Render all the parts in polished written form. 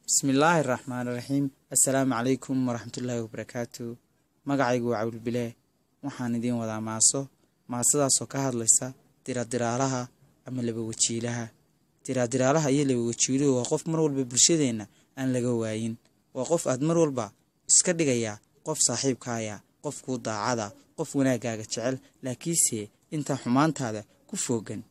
بسم الله الرحمن الرحيم. السلام عليكم ورحمة الله وبركاته. magacaygu waa Cabdul Bilaa. waxaan idin wadaa maasadaas oo ka hadlaysa diraalaha ama laba wajiilaha. Diraalaha iyo laba wajiiluhu waa qof mar walba bulshadeena aan laga waayin. waa qof aad mar walba iska dhigaya qof saaxiibkaaya, qof ku daacada, qof wanaagaaga jecel, laakiinse inta xumaantaada ku foogan.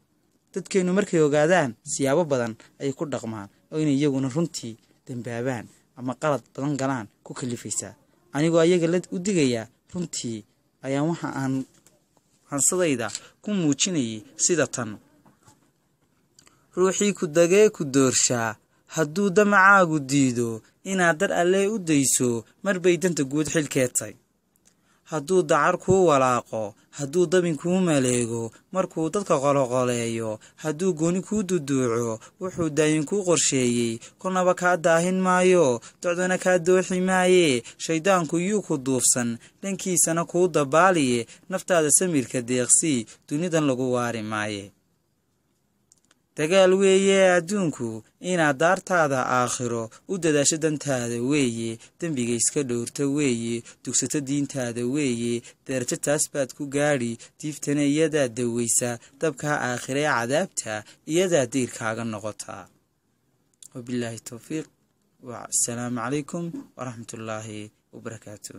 dadkeenu markay ogaadaan siyaabo badan ay ku dhaqmaan oo inay iyaguna runtii dambaabaan ama qalad badan galaan ku kalifaysa. anigoo ayaga la u digaya runtii ayaan waxa aan hansadayda ku muujinayay sida tan: ruuxii ku dagee ku doorshaa hadduu damacaagu diido inaad dar alle u dayso marbay danta guud xilkeetay. hadduu dacar kuu walaaqo, hadduu dabin kuu maleego, markuu dadka qoloqoleeyo, hadduu gooni kuu duduuco, wuxuu daayin kuu qorsheeyey, kunaba kaa daahin maayo, docdana kaa dooxi maaye. shaydaanku yuu ku duufsan, dhankiisana kuu dabaaliye, naftaada samirka deeqsii, dunidan lagu waari maaye. dagaal weeye adduunku inaad daartaada aakhiro u dadaasho dantaada weeye, dembiga iska dhowrta weeye, dugsato diintaada weeye, darajo taas baad ku gaadhi, diiftana iyadaa daweysa, dabkaa aakhiree cadaabta iyadaa diirkaaga noqotaa. wabilaahi towfiiq, wasalaamu calaykum waraxmatullaahi wabarakaatu.